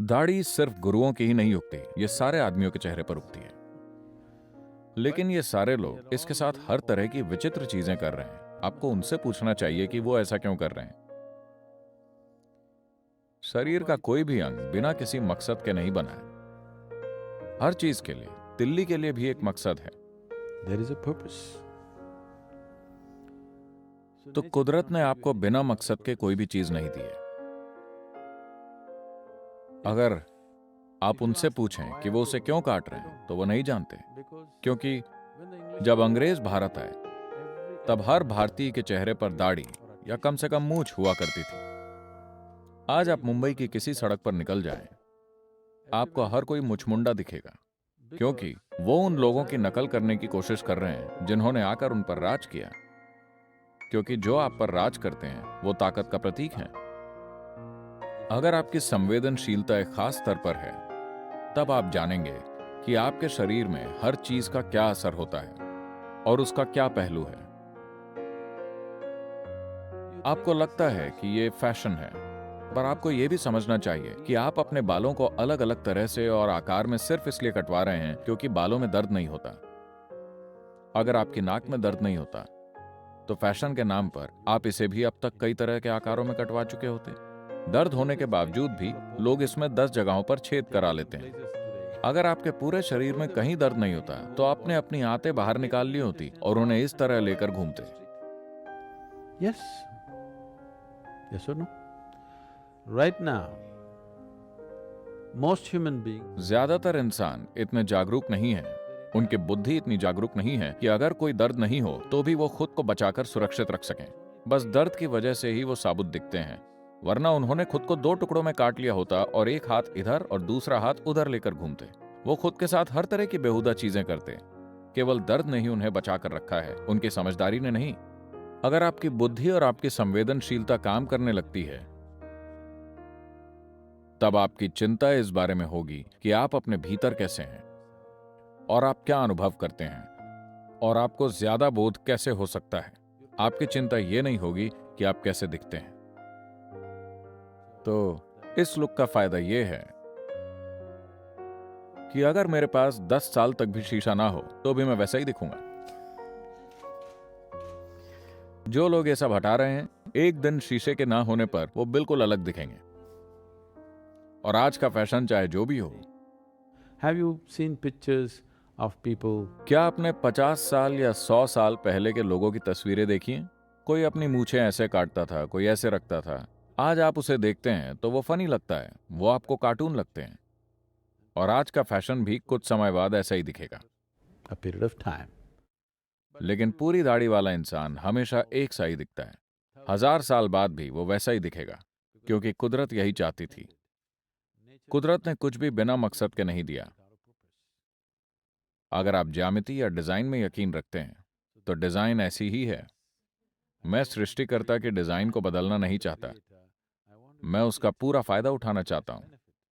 दाढ़ी सिर्फ गुरुओं की ही नहीं उगती, ये सारे आदमियों के चेहरे पर उगती है। लेकिन ये सारे लोग इसके साथ हर तरह की विचित्र चीजें कर रहे हैं। आपको उनसे पूछना चाहिए कि वो ऐसा क्यों कर रहे हैं। शरीर का कोई भी अंग बिना किसी मकसद के नहीं बना है। हर चीज के लिए, तिल्ली के लिए भी एक मकसद है। There is a purpose. तो कुदरत ने आपको बिना मकसद के कोई भी चीज नहीं दी है। अगर आप उनसे पूछें कि वो उसे क्यों काट रहे हैं तो वो नहीं जानते। क्योंकि जब अंग्रेज भारत आए तब हर भारतीय के चेहरे पर दाढ़ी या कम से कम मूंछ हुआ करती थी। आज आप मुंबई की किसी सड़क पर निकल जाएं, आपको हर कोई मुछमुंडा दिखेगा, क्योंकि वो उन लोगों की नकल करने की कोशिश कर रहे हैं जिन्होंने आकर उन पर राज किया। क्योंकि जो आप पर राज करते हैं वो ताकत का प्रतीक हैं। अगर आपकी संवेदनशीलता एक खास स्तर पर है, तब आप जानेंगे कि आपके शरीर में हर चीज का क्या असर होता है और उसका क्या पहलू है। आपको लगता है कि ये फैशन है, पर आपको यह भी समझना चाहिए कि आप अपने बालों को अलग अलग तरह से और आकार में सिर्फ इसलिए कटवा रहे हैं क्योंकि बालों में दर्द नहीं होता। अगर आपकी नाक में दर्द नहीं होता तो फैशन के नाम पर आप इसे भी अब तक कई तरह के आकारों में कटवा चुके होते। दर्द होने के बावजूद भी लोग इसमें 10 जगहों पर छेद करा लेते हैं। अगर आपके पूरे शरीर में कहीं दर्द नहीं होता तो आपने अपनी आंतें बाहर निकाल ली होती और उन्हें इस तरह लेकर घूमते। Yes. Yes or no? Right now, most human beings, ज्यादातर इंसान इतने जागरूक नहीं हैं, उनकी बुद्धि इतनी जागरूक नहीं है कि अगर कोई दर्द नहीं हो तो भी वो खुद को बचाकर सुरक्षित रख सकें। बस दर्द की वजह से ही वो साबुत दिखते हैं, वरना उन्होंने खुद को 2 टुकड़ों में काट लिया होता और एक हाथ इधर और दूसरा हाथ उधर लेकर घूमते। वो खुद के साथ हर तरह की बेहुदा चीजें करते। केवल दर्द ने ही उन्हें बचाकर रखा है, उनकी समझदारी ने नहीं। अगर आपकी बुद्धि और आपकी संवेदनशीलता काम करने लगती है, तब आपकी चिंता इस बारे में होगी कि आप अपने भीतर कैसे हैं और आप क्या अनुभव करते हैं और आपको ज्यादा बोध कैसे हो सकता है। आपकी चिंता यह नहीं होगी कि आप कैसे दिखते हैं। तो इस लुक का फायदा यह है कि अगर मेरे पास 10 साल तक भी शीशा ना हो तो भी मैं वैसा ही दिखूंगा। जो लोग ये सब हटा रहे हैं, एक दिन शीशे के ना होने पर वो बिल्कुल अलग दिखेंगे। और आज का फैशन चाहे जो भी हो, have you seen pictures of people? क्या आपने 50 साल या 100 साल पहले के लोगों की तस्वीरें देखी हैं? कोई अपनी मूछें ऐसे काटता था, कोई ऐसे रखता था। आज आप उसे देखते हैं तो वो फनी लगता है, वो आपको कार्टून लगते हैं। और आज का फैशन भी कुछ समय बाद ऐसा ही दिखेगा। A period of time. लेकिन पूरी दाढ़ी वाला इंसान हमेशा एक सा ही दिखता है। 1000 साल बाद भी वो वैसा ही दिखेगा, क्योंकि कुदरत यही चाहती थी। कुदरत ने कुछ भी बिना मकसद के नहीं दिया। अगर आप ज्यामिति या डिजाइन में यकीन रखते हैं तो डिजाइन ऐसी ही है। मैं सृष्टिकर्ता के डिजाइन को बदलना नहीं चाहता, मैं उसका पूरा फायदा उठाना चाहता हूं।